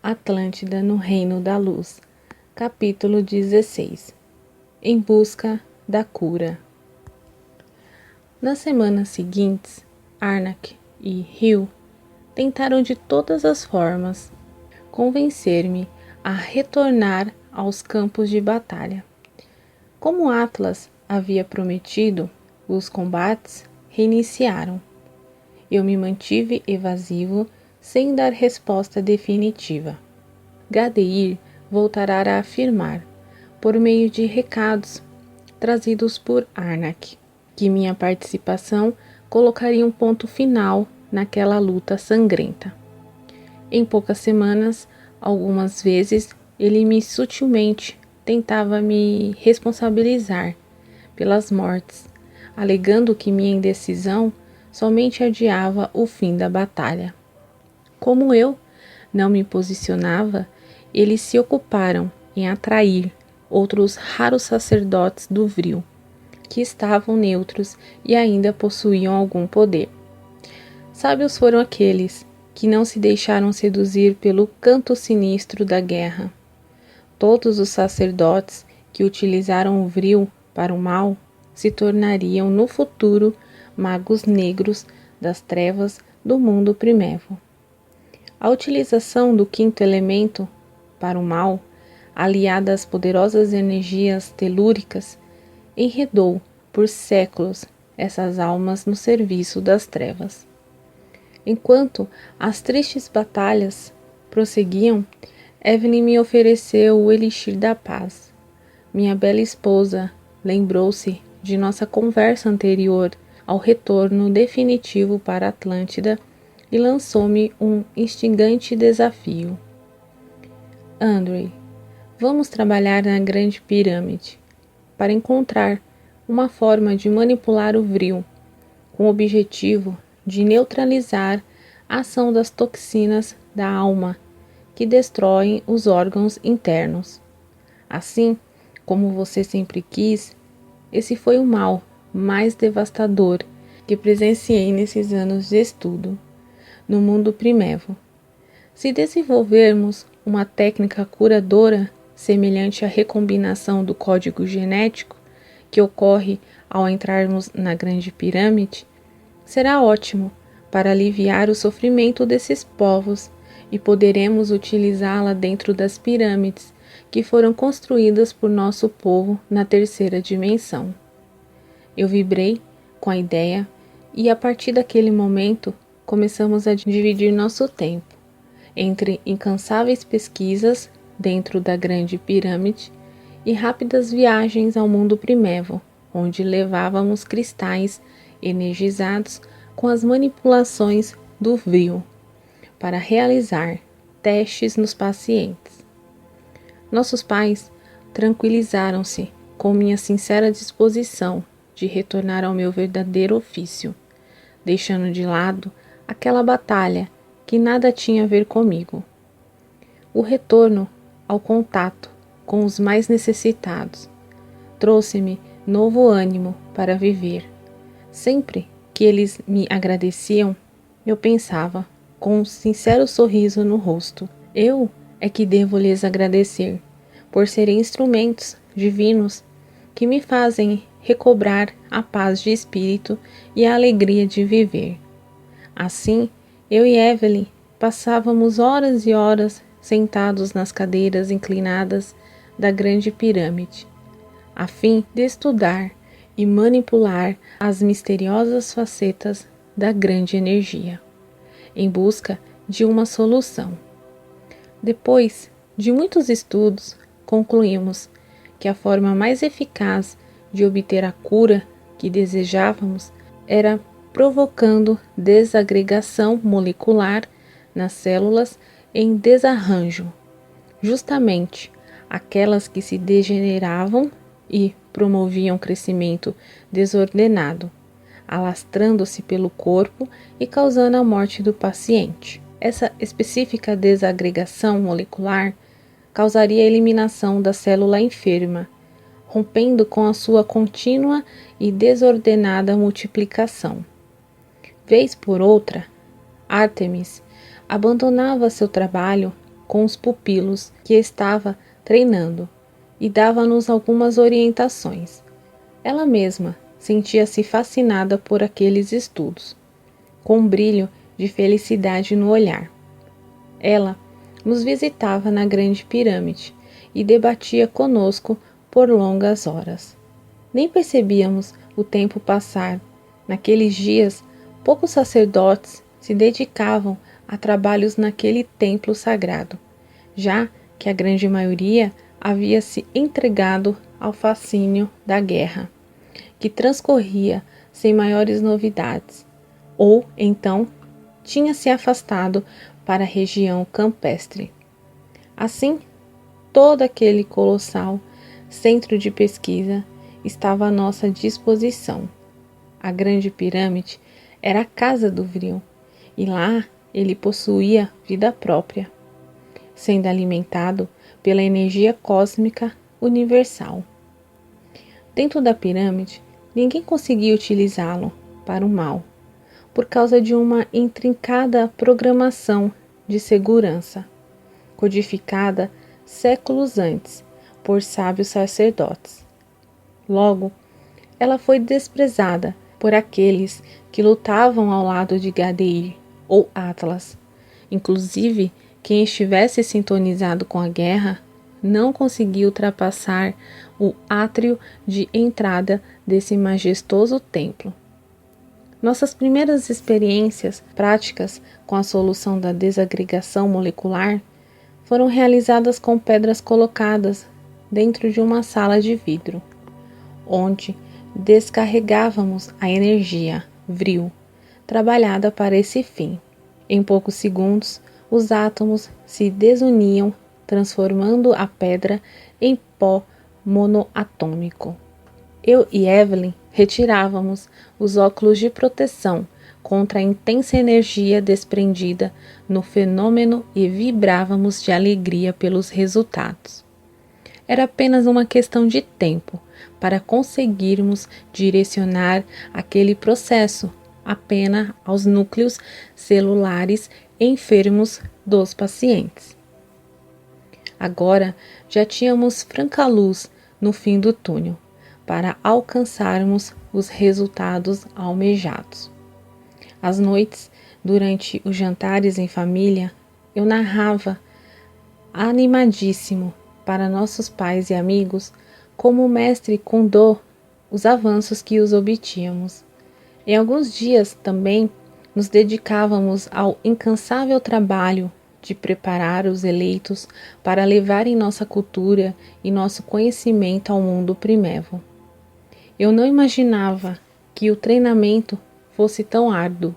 Atlântida no Reino da Luz. Capítulo 16. Em busca da cura. Nas semanas seguintes, Arnak e Hugh tentaram de todas as formas convencer-me a retornar aos campos de batalha. Como Atlas havia prometido, os combates reiniciaram. Eu me mantive evasivo, sem dar resposta definitiva. Gadeir voltará a afirmar, por meio de recados trazidos por Arnak, que minha participação colocaria um ponto final naquela luta sangrenta. Em poucas semanas, algumas vezes, ele sutilmente tentava me responsabilizar pelas mortes, alegando que minha indecisão somente adiava o fim da batalha. Como eu não me posicionava, eles se ocuparam em atrair outros raros sacerdotes do Vril, que estavam neutros e ainda possuíam algum poder. Sábios foram aqueles que não se deixaram seduzir pelo canto sinistro da guerra. Todos os sacerdotes que utilizaram o Vril para o mal se tornariam no futuro magos negros das trevas do mundo primevo. A utilização do quinto elemento para o mal, aliada às poderosas energias telúricas, enredou por séculos essas almas no serviço das trevas. Enquanto as tristes batalhas prosseguiam, Evelyn me ofereceu o elixir da paz. Minha bela esposa lembrou-se de nossa conversa anterior ao retorno definitivo para Atlântida e lançou-me um instigante desafio. Andrei, vamos trabalhar na Grande Pirâmide para encontrar uma forma de manipular o Vril, com o objetivo de neutralizar a ação das toxinas da alma que destroem os órgãos internos. Assim, como você sempre quis, esse foi o mal mais devastador que presenciei nesses anos de estudo no mundo primevo. Se desenvolvermos uma técnica curadora semelhante à recombinação do código genético que ocorre ao entrarmos na Grande Pirâmide, será ótimo para aliviar o sofrimento desses povos e poderemos utilizá-la dentro das pirâmides que foram construídas por nosso povo na terceira dimensão. Eu vibrei com a ideia e, a partir daquele momento, começamos a dividir nosso tempo entre incansáveis pesquisas dentro da Grande Pirâmide e rápidas viagens ao mundo primevo, onde levávamos cristais energizados com as manipulações do Vril para realizar testes nos pacientes. Nossos pais tranquilizaram-se com minha sincera disposição de retornar ao meu verdadeiro ofício, deixando de lado aquela batalha que nada tinha a ver comigo. O retorno ao contato com os mais necessitados trouxe-me novo ânimo para viver. Sempre que eles me agradeciam, eu pensava, com um sincero sorriso no rosto, eu é que devo lhes agradecer por serem instrumentos divinos que me fazem recobrar a paz de espírito e a alegria de viver. Assim, eu e Evelyn passávamos horas e horas sentados nas cadeiras inclinadas da Grande Pirâmide, a fim de estudar e manipular as misteriosas facetas da grande energia, em busca de uma solução. Depois de muitos estudos, concluímos que a forma mais eficaz de obter a cura que desejávamos era provocando desagregação molecular nas células em desarranjo, justamente aquelas que se degeneravam e promoviam crescimento desordenado, alastrando-se pelo corpo e causando a morte do paciente. Essa específica desagregação molecular causaria a eliminação da célula enferma, rompendo com a sua contínua e desordenada multiplicação. Vez por outra, Ártemis abandonava seu trabalho com os pupilos que estava treinando e dava-nos algumas orientações. Ela mesma sentia-se fascinada por aqueles estudos, com um brilho de felicidade no olhar. Ela nos visitava na Grande Pirâmide e debatia conosco por longas horas. Nem percebíamos o tempo passar. Naqueles dias, poucos sacerdotes se dedicavam a trabalhos naquele templo sagrado, já que a grande maioria havia se entregado ao fascínio da guerra, que transcorria sem maiores novidades, ou então tinha se afastado para a região campestre. Assim, todo aquele colossal centro de pesquisa estava à nossa disposição. A Grande Pirâmide era a casa do Vril, e lá ele possuía vida própria, sendo alimentado pela energia cósmica universal. Dentro da pirâmide, ninguém conseguia utilizá-lo para o mal, por causa de uma intrincada programação de segurança, codificada séculos antes por sábios sacerdotes. Logo, ela foi desprezada por aqueles que lutavam ao lado de Gadeir ou Atlas. Inclusive, quem estivesse sintonizado com a guerra não conseguia ultrapassar o átrio de entrada desse majestoso templo. Nossas primeiras experiências práticas com a solução da desagregação molecular foram realizadas com pedras colocadas dentro de uma sala de vidro, onde descarregávamos a energia Vril, trabalhada para esse fim. Em poucos segundos, os átomos se desuniam, transformando a pedra em pó monoatômico. Eu e Evelyn retirávamos os óculos de proteção contra a intensa energia desprendida no fenômeno e vibrávamos de alegria pelos resultados. Era apenas uma questão de tempo para conseguirmos direcionar aquele processo apenas aos núcleos celulares enfermos dos pacientes. Agora já tínhamos franca luz no fim do túnel para alcançarmos os resultados almejados. Às noites, durante os jantares em família, eu narrava animadíssimo para nossos pais e amigos como o mestre Kundô os avanços que os obtínhamos. Em alguns dias também nos dedicávamos ao incansável trabalho de preparar os eleitos para levarem nossa cultura e nosso conhecimento ao mundo primevo. Eu não imaginava que o treinamento fosse tão árduo.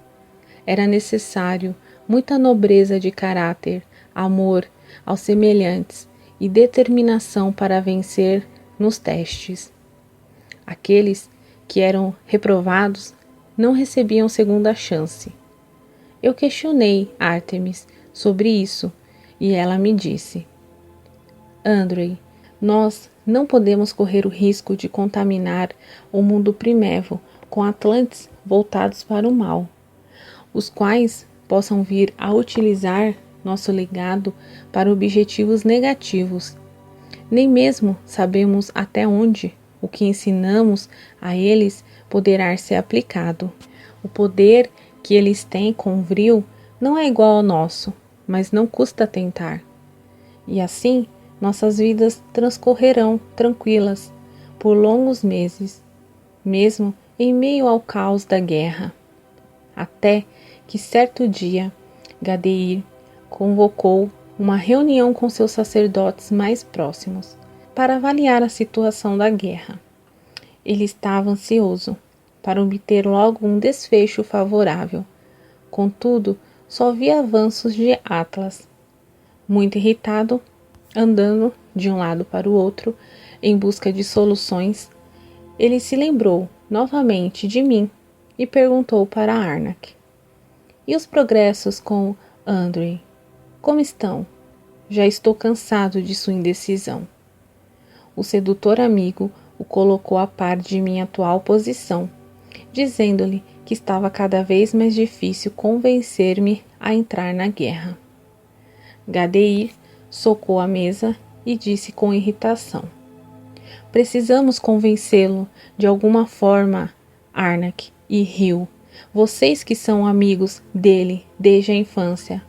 Era necessário muita nobreza de caráter, amor aos semelhantes e determinação para vencer nos testes. Aqueles que eram reprovados não recebiam segunda chance. Eu questionei Ártemis sobre isso e ela me disse: Andrei, nós não podemos correr o risco de contaminar o mundo primevo com atlantes voltados para o mal, os quais possam vir a utilizar nosso legado para objetivos negativos. Nem mesmo sabemos até onde o que ensinamos a eles poderá ser aplicado. O poder que eles têm com o Vril não é igual ao nosso, mas não custa tentar. E assim, nossas vidas transcorrerão tranquilas por longos meses, mesmo em meio ao caos da guerra. Até que certo dia, Gadeir convocou uma reunião com seus sacerdotes mais próximos para avaliar a situação da guerra. Ele estava ansioso para obter logo um desfecho favorável. Contudo, só via avanços de Atlas. Muito irritado, andando de um lado para o outro em busca de soluções, ele se lembrou novamente de mim e perguntou para Arnak: E os progressos com Andrei? Como estão? Já estou cansado de sua indecisão. O sedutor amigo o colocou a par de minha atual posição, dizendo-lhe que estava cada vez mais difícil convencer-me a entrar na guerra. Gadeir socou a mesa e disse com irritação: precisamos convencê-lo de alguma forma, Arnak, e riu. Vocês que são amigos dele desde a infância.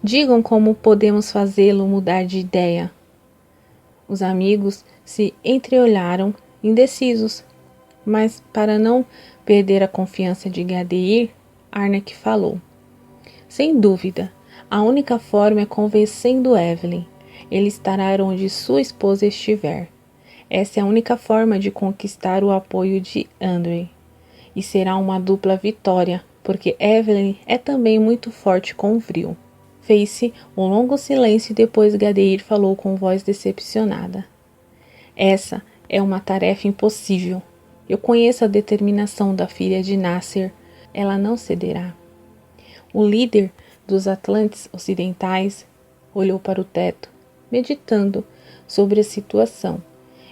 Digam como podemos fazê-lo mudar de ideia. Os amigos se entreolharam, indecisos, mas para não perder a confiança de Gadeir, Arnak falou: sem dúvida, a única forma é convencendo Evelyn. Ele estará onde sua esposa estiver. Essa é a única forma de conquistar o apoio de Andrew. E será uma dupla vitória, porque Evelyn é também muito forte com o Vril. Fez-se um longo silêncio e depois Gadeir falou com voz decepcionada: essa é uma tarefa impossível. Eu conheço a determinação da filha de Nasser. Ela não cederá. O líder dos Atlantes Ocidentais olhou para o teto, meditando sobre a situação,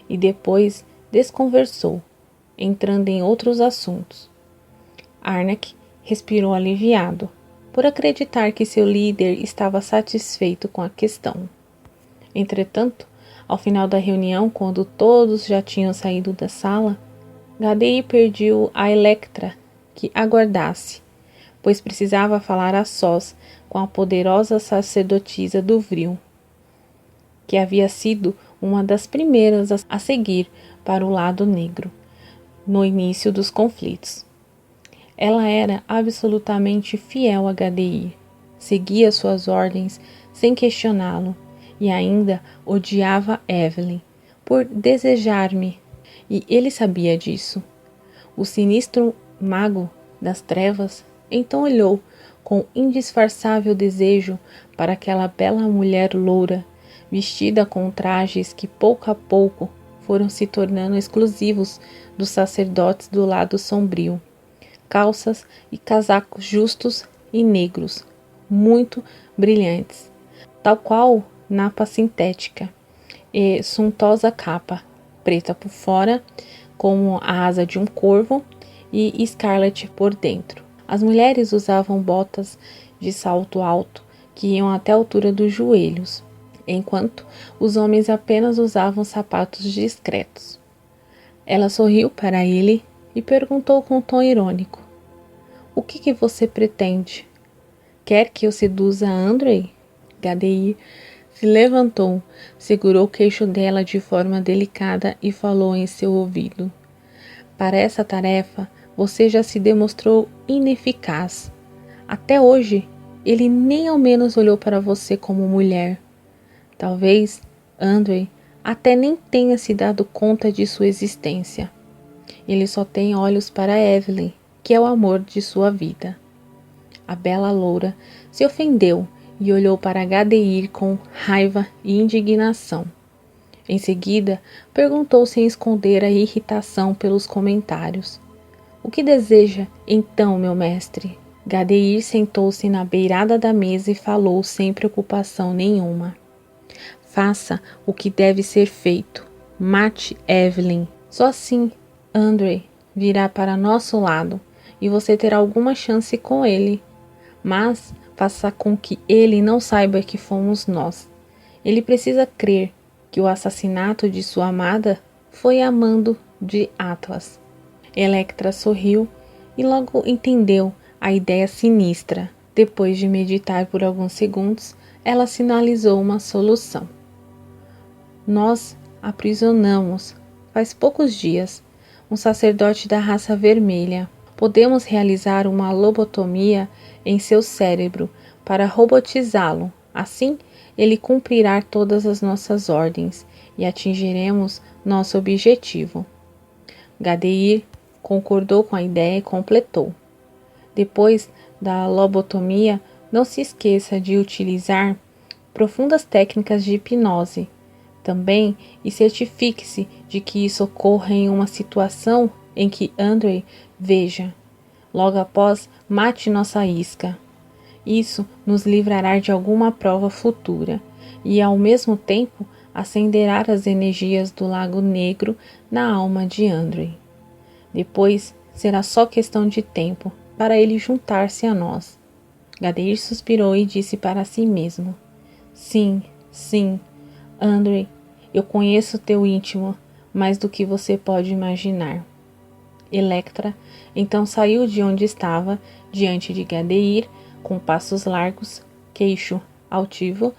e depois desconversou, entrando em outros assuntos. Arnak respirou aliviado, por acreditar que seu líder estava satisfeito com a questão. Entretanto, ao final da reunião, quando todos já tinham saído da sala, Gadeir pediu a Electra que aguardasse, pois precisava falar a sós com a poderosa sacerdotisa do Vril, que havia sido uma das primeiras a seguir para o lado negro, no início dos conflitos. Ela era absolutamente fiel a Gadeir, seguia suas ordens sem questioná-lo, e ainda odiava Evelyn por desejar-me, e ele sabia disso. O sinistro mago das trevas então olhou com indisfarçável desejo para aquela bela mulher loura, vestida com trajes que pouco a pouco foram se tornando exclusivos dos sacerdotes do lado sombrio. Calças e casacos justos e negros, muito brilhantes, tal qual napa sintética, e suntuosa capa, preta por fora, como a asa de um corvo, e escarlate por dentro. As mulheres usavam botas de salto alto que iam até a altura dos joelhos, enquanto os homens apenas usavam sapatos discretos. Ela sorriu para ele e perguntou com tom irônico: o que você pretende? Quer que eu seduza Andrew? Gadeir se levantou, segurou o queixo dela de forma delicada e falou em seu ouvido: para essa tarefa, você já se demonstrou ineficaz. Até hoje, ele nem ao menos olhou para você como mulher. Talvez Andrew até nem tenha se dado conta de sua existência. Ele só tem olhos para Evelyn, que é o amor de sua vida. A bela loura se ofendeu e olhou para Gadeir com raiva e indignação. Em seguida, perguntou sem esconder a irritação pelos comentários: o que deseja, então, meu mestre? Gadeir sentou-se na beirada da mesa e falou sem preocupação nenhuma: faça o que deve ser feito. Mate Evelyn. Só assim Andrew virá para nosso lado e você terá alguma chance com ele. Mas faça com que ele não saiba que fomos nós. Ele precisa crer que o assassinato de sua amada foi a mando de Atlas. Electra sorriu e logo entendeu a ideia sinistra. Depois de meditar por alguns segundos, ela sinalizou uma solução. Nós aprisionamos, faz poucos dias, um sacerdote da raça vermelha. Podemos realizar uma lobotomia em seu cérebro para robotizá-lo. Assim, ele cumprirá todas as nossas ordens e atingiremos nosso objetivo. Gadeir concordou com a ideia e completou: depois da lobotomia, não se esqueça de utilizar profundas técnicas de hipnose também e certifique-se de que isso ocorra em uma situação em que Andrew veja. Logo após, mate nossa isca. Isso nos livrará de alguma prova futura e, ao mesmo tempo, acenderá as energias do Lago Negro na alma de Andrew. Depois, será só questão de tempo para ele juntar-se a nós. Gadeir suspirou e disse para si mesmo: Sim, sim, Andrei, eu conheço teu íntimo mais do que você pode imaginar. Electra então saiu de onde estava, diante de Gadeir, com passos largos, queixo altivo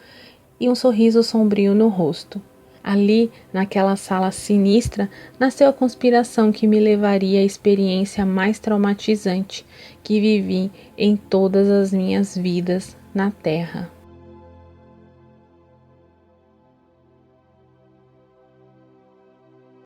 e um sorriso sombrio no rosto. Ali, naquela sala sinistra, nasceu a conspiração que me levaria à experiência mais traumatizante que vivi em todas as minhas vidas na Terra.